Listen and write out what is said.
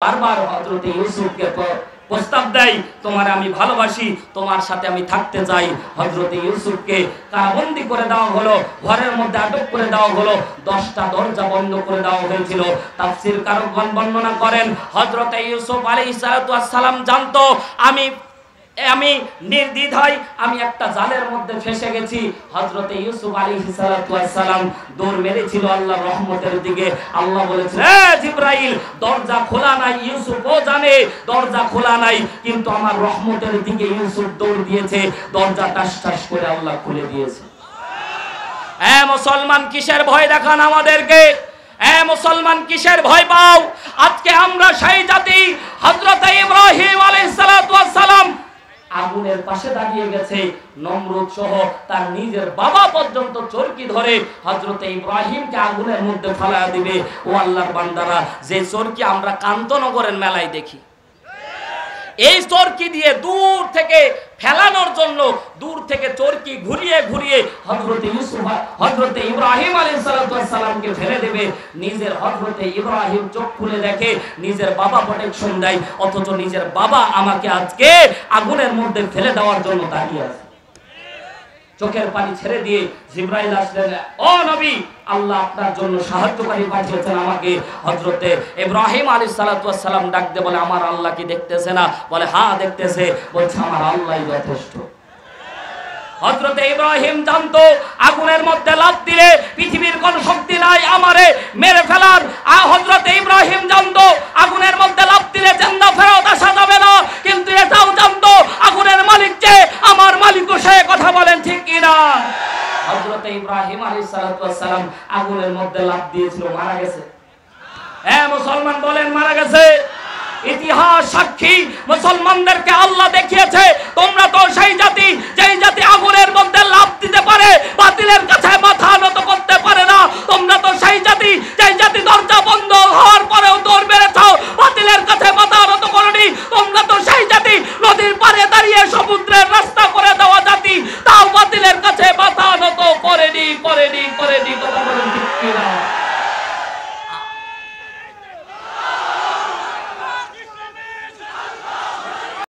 বারবার হযরত ইউসুফকে প্রস্তাব দেয়, তোমার আমি ভালোবাসি, তোমার সাথে আমি থাকতে চাই। হযরত ইউসুফকে কারাবন্দী করে দেওয়া হলো, ঘরের মধ্যে আটক করে দেওয়া হলো, 10টা দরজা বন্ধ করে দেওয়া হয়েছিল। তাফসীর কারকগণ বর্ণনা করেন, হযরত ইউসুফ আলাইহিস সালাম জানতো আমি নির্দ্বিধায় আমি একটা জালের মধ্যে ফেসে গেছি। হযরত ইউসুফ আলাইহিস সালাম দৌড় মেরেছিল আল্লাহর রহমতের দিকে। আল্লাহ বলেছেন, এ জিবরাইল, দরজা খোলা নাই। ইউসুফও জানে দরজা খোলা নাই, কিন্তু আমার রহমতের দিকে ইউসুফ দৌড় দিয়েছে, দরজা টাস টাস করে আল্লাহ খুলে দিয়েছে। এ মুসলমান, কিসের ভয় দেখান আমাদেরকে? এ মুসলমান, কিসের ভয় পাও? আজকে আমরা সেই জাতি, হযরত ইব্রাহিম আলাইহিস সালাম আগুনের পাশে দাঁড়িয়ে গেছে, নমরুদ সহ তার নিজের বাবা পর্যন্ত চরকি ধরে হযরত ইব্রাহিমকে আগুনের মধ্যে ফেলা দিবে। ও আল্লাহর বান্দারা, যে চরকি আমরা কান্তনগরের মেলায় দেখি, এই চরকি দিয়ে দূর থেকে ফেলানোর জন্য দূর থেকে চরকি ঘুরিয়ে ঘুরিয়ে হযরত ইব্রাহিম আলাইহিস সালামকে ফেলে দেবে। নিজের হযরত ইব্রাহিম চোখ খুলে দেখে নিজের বাবা প্রোটেকশন দেয়, অথচ নিজের বাবা আমাকে আজকে আগুনের মধ্যে ফেলে দেওয়ার জন্য দাঁড়িয়ে আছে। চোখের পানি ছেড়ে দিয়ে জিবরাইল আসলেন, ও নবী, আল্লাহ আপনার জন্য সাহায্যকারী পাঠিয়েছেন আমাকে। হযরত ইব্রাহিম আলাইহিস সালাম ডাক দিয়ে বলে, আমার আল্লাহ কি দেখতেছে না? বলে, হ্যাঁ দেখতেছে। বলছে, আমার আল্লাহই যথেষ্ট। হযরত ইব্রাহিম জানতো আগুনের মধ্যে লাফ দিলে পৃথিবীর কোন শক্তি নাই আমারে মেরে ফেলার। হযরত ইব্রাহিম জানতো আগুনের মধ্যে লাফ দিলে জিন্দা ফেরত আসা যাবে না, কিন্তু এটাও জানতো আগুনের মালিক যে আমার মালিকও সে। কথা বলেন ঠিক কিনা? হযরত ইব্রাহিম আলাইহিস সালাম আগুনের মধ্যে লাফ দিয়েছিল, মারা গেছে। হ্যাঁ মুসলমান বলেন, মারা গেছে। ইতিহাস সাক্ষী, মুসলমানদেরকে আল্লাহ দেখিয়েছে, তোমরা তো সেই জাতি যেই জাতি আগুনের মধ্যে লাফ দিতে পারে, বাতিলের কাছে মাথা নত করতে পারে না। তোমরা তো সেই জাতি যেই জাতি দরজা বন্ধ হওয়ার পরেও দৌড় মেরেছ, বাতিলের কাছে মাথা নত করনি। তোমরা তো সেই জাতি নদীর পাড়ে দাঁড়িয়ে সমুদ্রের রাস্তা করে দেওয়া জাতি, তাও বাতিলের কাছে মাথা নত করেনি। কথা বলেন ঠিক কিনা?